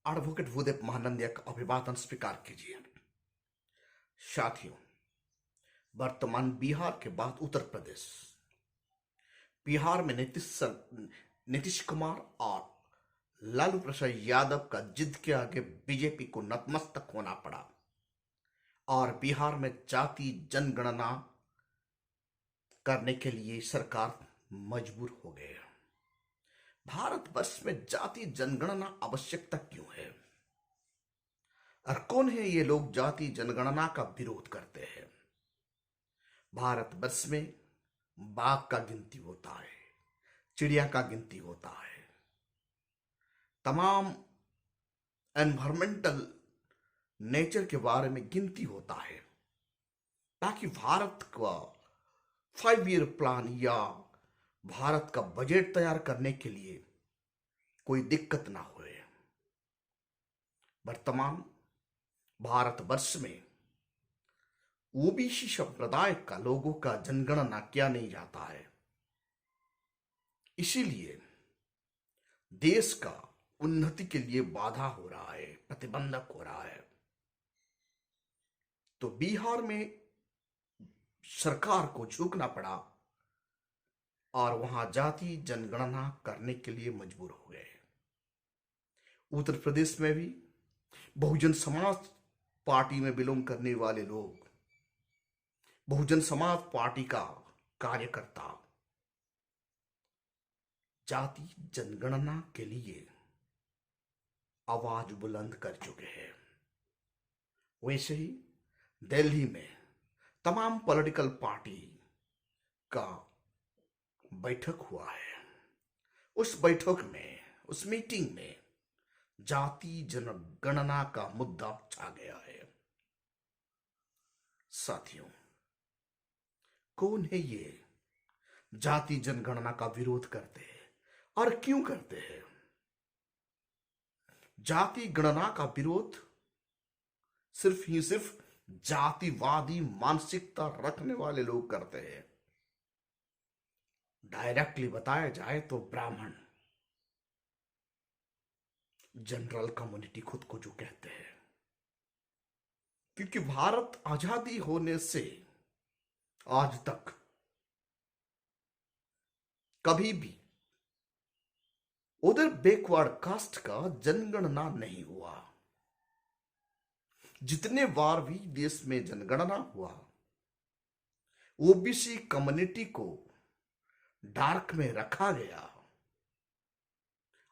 Advocate Bhudev Mahanandia का अभिवादन स्वीकार कीजिए। साथियों, वर्तमान बिहार के बाद उत्तर प्रदेश। बिहार में नीतीश कुमार और लालू प्रसाद यादव का जिद के आगे बीजेपी को नतमस्तक होना पड़ा और बिहार में जाति जनगणना करने के लिए सरकार मजबूर हो गई। भारतवर्ष में जाति जनगणना आवश्यकता क्यों है और कौन है ये लोग जाति जनगणना का विरोध करते हैं? भारतवर्ष में बाघ का गिनती होता है, चिड़िया का गिनती होता है, तमाम एनवायरमेंटल नेचर के बारे में गिनती होता है ताकि भारत का 5 ईयर प्लान या भारत का बजट तैयार करने के लिए कोई दिक्कत ना हो। वर्तमान भारतवर्ष में ओबीसी संप्रदाय का लोगों का जनगणना किया नहीं जाता है, इसीलिए देश का उन्नति के लिए बाधा हो रहा है, प्रतिबंधक हो रहा है। तो बिहार में सरकार को झुकना पड़ा और वहां जाति जनगणना करने के लिए मजबूर हो गए। उत्तर प्रदेश में भी बहुजन समाज पार्टी में बिलोंग करने वाले लोग, बहुजन समाज पार्टी का कार्यकर्ता जाति जनगणना के लिए आवाज बुलंद कर चुके हैं। वैसे ही दिल्ली में तमाम पॉलिटिकल पार्टी का बैठक हुआ है। उस बैठक में, उस मीटिंग में जाति जनगणना का मुद्दा छा गया है। साथियों, कौन है ये जाति जनगणना का विरोध करते हैं और क्यों करते हैं? जाति गणना का विरोध सिर्फ जातिवादी मानसिकता रखने वाले लोग करते हैं। डायरेक्टली बताया जाए तो ब्राह्मण, जनरल कम्युनिटी खुद को जो कहते हैं, क्योंकि भारत आजादी होने से आज तक कभी भी उधर बैकवर्ड कास्ट का जनगणना नहीं हुआ। जितने बार भी देश में जनगणना हुआ, ओबीसी कम्युनिटी को डार्क में रखा गया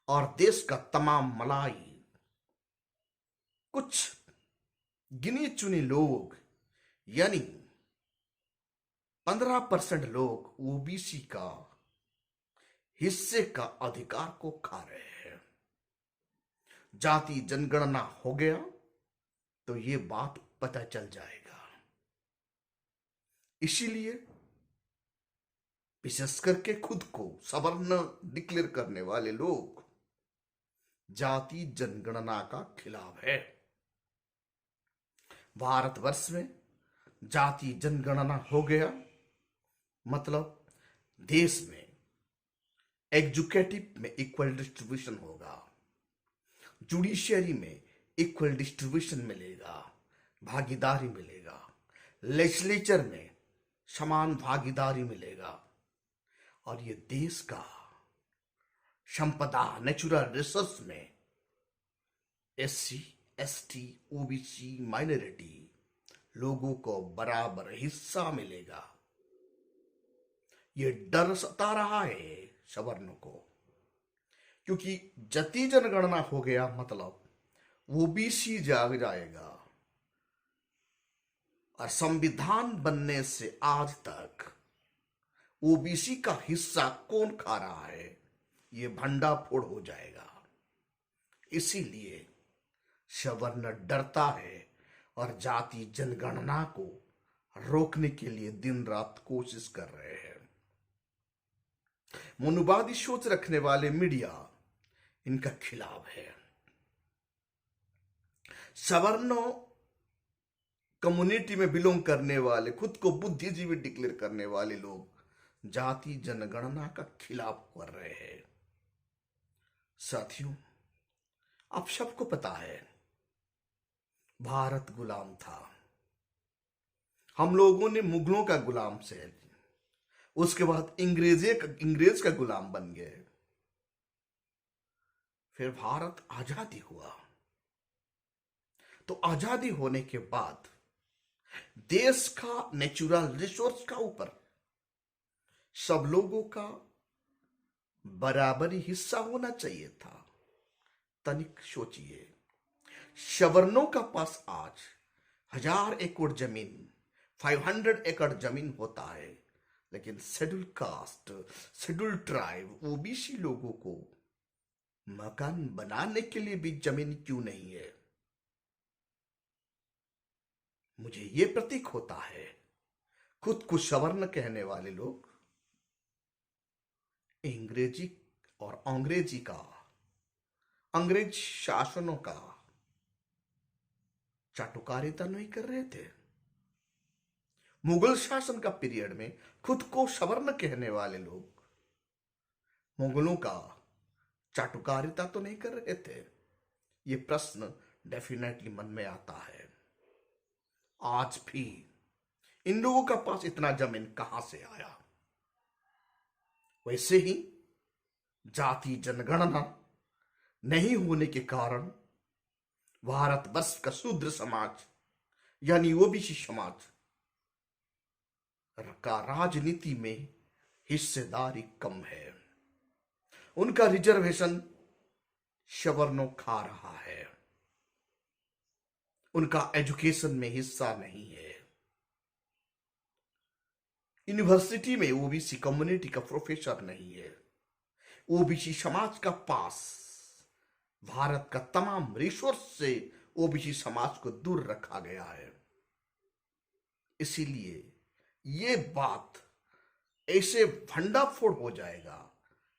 और देश का तमाम मलाई, कुछ गिने चुने लोग यानी 15% लोग ओबीसी का हिस्से का अधिकार को खा रहे हैं। जाति जनगणना हो गया तो ये बात पता चल जाएगा। इसीलिए विशेष करके खुद को सवर्ण डिक्लेयर करने वाले लोग जाति जनगणना का खिलाफ है। भारतवर्ष में जाति जनगणना हो गया मतलब देश में एग्जीक्यूटिव में इक्वल डिस्ट्रीब्यूशन होगा, जुडिशियरी में इक्वल डिस्ट्रीब्यूशन मिलेगा, भागीदारी मिलेगा, लेजिस्लेचर में समान भागीदारी मिलेगा और ये देश का संपदा नेचुरल रिसोर्स में एससी, एसटी, ओबीसी, माइनॉरिटी लोगों को बराबर हिस्सा मिलेगा। ये डर सता रहा है सवर्णों को, क्योंकि जाति जनगणना हो गया मतलब ओबीसी जाग जाएगा और संविधान बनने से आज तक ओबीसी का हिस्सा कौन खा रहा है ये भंडाफोड़ हो जाएगा। इसीलिए सवर्ण डरता है और जाति जनगणना को रोकने के लिए दिन रात कोशिश कर रहे हैं। मनुवादी सोच रखने वाले मीडिया इनका खिलाफ है। सवर्णों कम्युनिटी में बिलोंग करने वाले, खुद को बुद्धिजीवी डिक्लेयर करने वाले लोग जाति जनगणना का खिलाफ कर रहे हैं। साथियों, आप सबको पता है भारत गुलाम था। हम लोगों ने मुगलों का गुलाम से, उसके बाद इंग्रेज का गुलाम बन गए। फिर भारत आजादी हुआ। तो आजादी होने के बाद देश का नेचुरल रिसोर्स का ऊपर सब लोगों का बराबरी हिस्सा होना चाहिए था। तनिक सोचिए, सवर्णों का पास आज 1000 एकड़ जमीन, 500 एकड़ जमीन होता है, लेकिन schedule caste, schedule tribe, OBC लोगों को मकान बनाने के लिए भी जमीन क्यों नहीं है? मुझे यह प्रतीक होता है खुद को सवर्ण कहने वाले लोग अंग्रेजी और अंग्रेजी का, अंग्रेज शासनों का चाटुकारिता नहीं कर रहे थे। मुगल शासन का पीरियड में खुद को सवर्ण कहने वाले लोग मुगलों का चाटुकारिता तो नहीं कर रहे थे। ये प्रश्न डेफिनेटली मन में आता है। आज भी इन लोगों का पास इतना जमीन कहां से आया? वैसे ही जाति जनगणना नहीं होने के कारण भारतवर्ष का शूद्र समाज यानी ओबीसी समाज का राजनीति में हिस्सेदारी कम है। उनका रिजर्वेशन सवर्णों खा रहा है। उनका एजुकेशन में हिस्सा नहीं है। यूनिवर्सिटी में ओबीसी कम्युनिटी का प्रोफेसर नहीं है। ओबीसी समाज का पास भारत का तमाम रिसोर्स से ओबीसी समाज को दूर रखा गया है। इसीलिए ये बात ऐसे भंडाफोड़ हो जाएगा,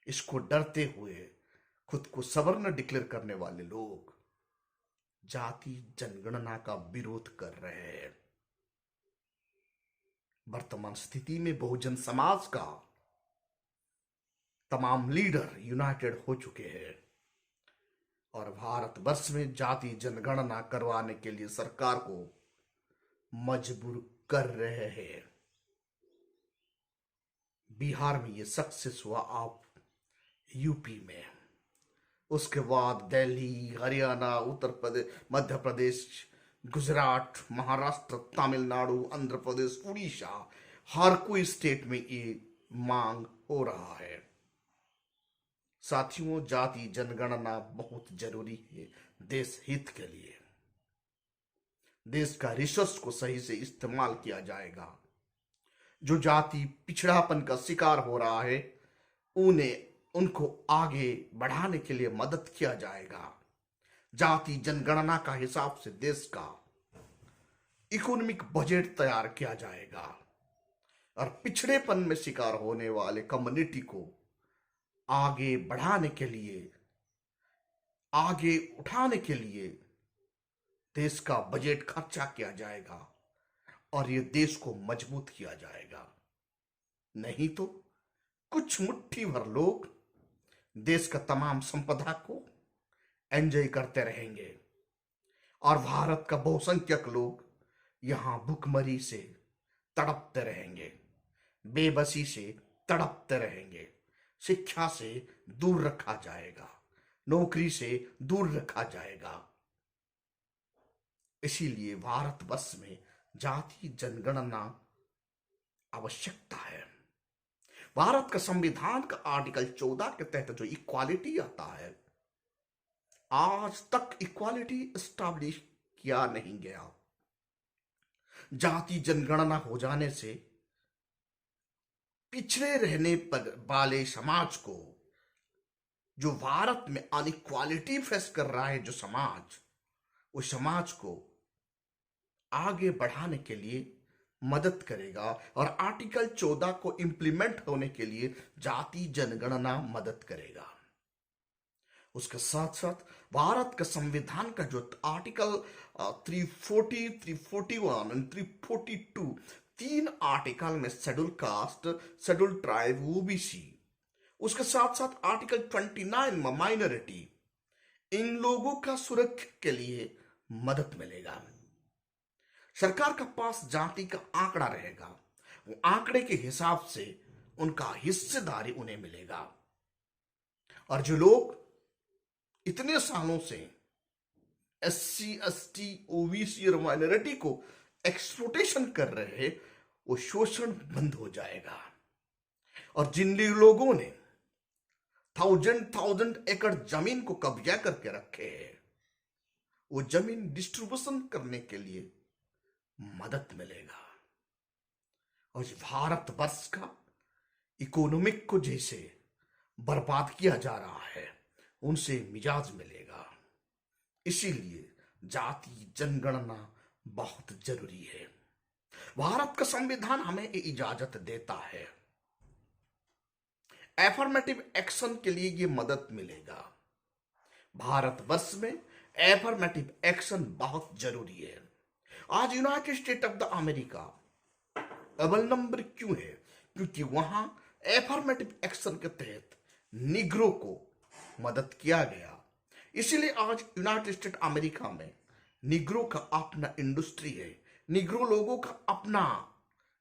इसको डरते हुए खुद को सवर्ण डिक्लेयर करने वाले लोग जाति जनगणना का विरोध कर रहे हैं। वर्तमान स्थिति में बहुजन समाज का तमाम लीडर यूनाइटेड हो चुके हैं और भारतवर्ष में जाति जनगणना करवाने के लिए सरकार को मजबूर कर रहे हैं। बिहार में ये सक्सेस हुआ, आप यूपी में, उसके बाद दिल्ली, हरियाणा, उत्तर प्रदेश, मध्य प्रदेश, गुजरात, महाराष्ट्र, तमिलनाडु, आंध्र प्रदेश, उड़ीसा, हर कोई स्टेट में ये मांग हो रहा है। साथियों, जाति जनगणना बहुत जरूरी है देश हित के लिए। देश का रिसोर्स को सही से इस्तेमाल किया जाएगा। जो जाति पिछड़ापन का शिकार हो रहा है उनको आगे बढ़ाने के लिए मदद किया जाएगा। जाति जनगणना का हिसाब से देश का इकोनॉमिक बजट तैयार किया जाएगा और पिछड़ेपन में शिकार होने वाले कम्युनिटी को आगे बढ़ाने के लिए, आगे उठाने के लिए देश का बजट खर्चा किया जाएगा और ये देश को मजबूत किया जाएगा। नहीं तो कुछ मुट्ठी भर लोग देश का तमाम संपदा को एंजॉय करते रहेंगे और भारत का बहुसंख्यक लोग यहां भूखमरी से तड़पते रहेंगे, बेबसी से तड़पते रहेंगे। शिक्षा से दूर रखा जाएगा, नौकरी से दूर रखा जाएगा। इसीलिए भारतवर्ष में जाति जनगणना आवश्यकता है। भारत का संविधान का आर्टिकल 14 के तहत जो इक्वालिटी आता है, आज तक इक्वालिटी एस्टैब्लिश किया नहीं गया। जाति जनगणना हो जाने से पिछड़े रहने पर वाले समाज को, जो भारत में अनइक्वालिटी फेस कर रहा है जो समाज, उस समाज को आगे बढ़ाने के लिए मदद करेगा और आर्टिकल 14 को इंप्लीमेंट होने के लिए जाति जनगणना मदद करेगा। उसके साथ साथ भारत का संविधान का जो आर्टिकल 340, 341 और 342, 3 आर्टिकल में schedule caste, schedule tribe, OBC, उसके साथ साथ आर्टिकल 29 में माइनॉरिटी, इन लोगों का सुरक्षा के लिए मदद मिलेगा। सरकार का पास जाति का आंकड़ा रहेगा, वो आंकड़े के हिसाब से उनका हिस्सेदारी उन्हें मिलेगा। और जो लोग इतने सालों से SC ST OBC और माइनॉरिटी को एक्सप्लोटेशन कर रहे हैं, वो शोषण बंद हो जाएगा। और जिन लोगों ने थाउजेंड एकड़ जमीन को कब्जा करके रखे हैं, वो जमीन डिस्ट्रीब्यूशन करने के लिए मदद मिलेगा। और भारतवर्ष का इकोनॉमिक को जैसे बर्बाद किया जा रहा है, उनसे मिजाज मिलेगा। इसीलिए जाति जनगणना बहुत जरूरी है। भारत का संविधान हमें इजाजत देता है। एफर्मेटिव एक्शन के लिए ये मदद मिलेगा। भारतवर्ष में एफर्मेटिव एक्शन बहुत जरूरी है। आज United state of the America अव्वल नंबर क्यों है? क्योंकि वहां एफर्मेटिव एक्शन के तहत निग्रो को मदद किया गया। इसीलिए आज यूनाइटेड स्टेट अमेरिका में निग्रो का अपना इंडस्ट्री है, निग्रो लोगों का अपना,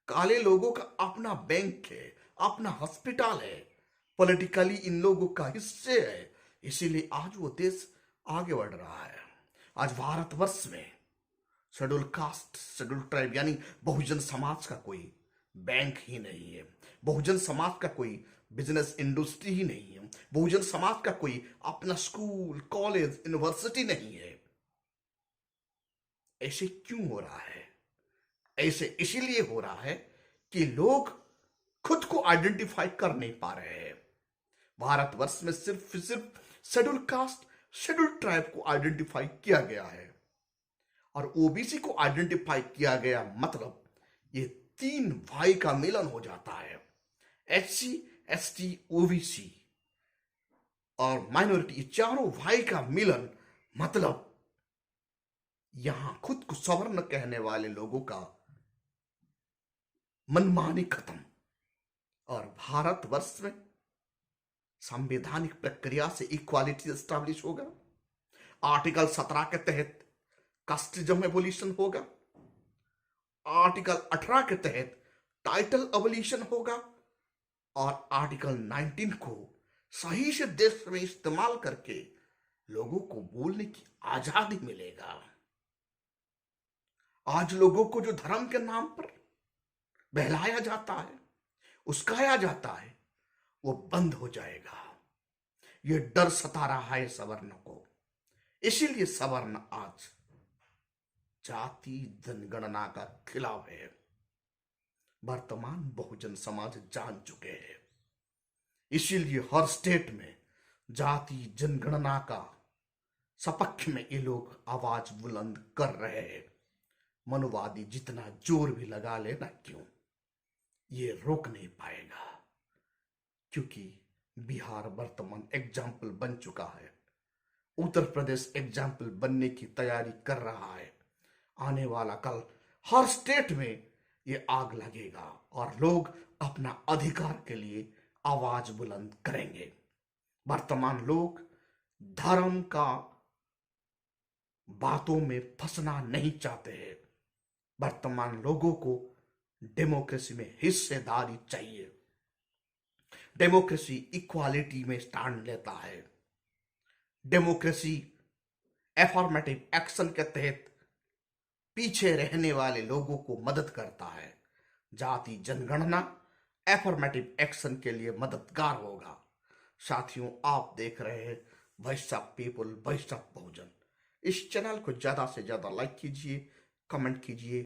काले लोगों का अपना बैंक है, अपना हॉस्पिटल है, पॉलिटिकली इन लोगों का हिस्से है। इसीलिए आज वो देश आगे बढ़ रहा है। आज भारतवर्ष में शेड्यूल कास्ट, शेड्यूल ट्राइब यानी बहुजन समाज का कोई बैंक ही नहीं है, बहुजन समाज का कोई बिजनेस इंडस्ट्री ही नहीं है, बहुजन समाज का कोई अपना स्कूल, कॉलेज, यूनिवर्सिटी नहीं है। ऐसे क्यों हो रहा है? ऐसे इसीलिए हो रहा है कि लोग खुद को आइडेंटिफाई कर नहीं पा रहे हैं। भारतवर्ष में सिर्फ शेड्यूल कास्ट, शेड्यूल ट्राइब को आइडेंटिफाई किया गया है और ओबीसी को आइडेंटिफाई किया गया, मतलब ये तीन भाई का मिलन हो जाता है। SC ST OBC और माइनॉरिटी, ये चारों भाई का मिलन, मतलब यहां खुद को सवर्ण कहने वाले लोगों का मनमानी खत्म। और भारतवर्ष में संवैधानिक प्रक्रिया से इक्वालिटी एस्टैब्लिश होगा। आर्टिकल 17 के तहत कास्टिज्म एबोलिशन होगा। आर्टिकल 18 के तहत टाइटल एबोलिशन होगा। और आर्टिकल 19 को सही से देश में इस्तेमाल करके लोगों को बोलने की आजादी मिलेगा। आज लोगों को जो धर्म के नाम पर बहलाया जाता है, उस्काया जाता है, वो बंद हो जाएगा। ये डर सता रहा है सवर्ण को। इसीलिए सवर्ण आज जाति जनगणना का खिलाफ है। वर्तमान बहुजन समाज जान चुके हैं। इसीलिए हर स्टेट में जाति जनगणना का सपक्ष में ये लोग आवाज बुलंद कर रहे हैं। मनुवादी जितना जोर भी लगा लेना क्यों, ये रोक नहीं पाएगा। क्योंकि बिहार वर्तमान एग्जाम्पल बन चुका है, उत्तर प्रदेश एग्जाम्पल बनने की तैयारी कर रहा है। आने वाला कल हर स्टेट में ये आग लगेगा और लोग अपना अधिकार के लिए आवाज बुलंद करेंगे। वर्तमान लोग धर्म का बातों में फंसना नहीं चाहते हैं। वर्तमान लोगों को डेमोक्रेसी में हिस्सेदारी चाहिए। डेमोक्रेसी इक्वालिटी में स्टैंड लेता है। डेमोक्रेसी एफर्मेटिव एक्शन के तहत पीछे रहने वाले लोगों को मदद करता है। जाति जनगणना एफर्मेटिव एक्शन के लिए मददगार होगा। साथियों, आप देख रहे हैं voice of people, voice of Bahujan. इस चैनल को ज्यादा से ज्यादा लाइक कीजिए, कमेंट कीजिए।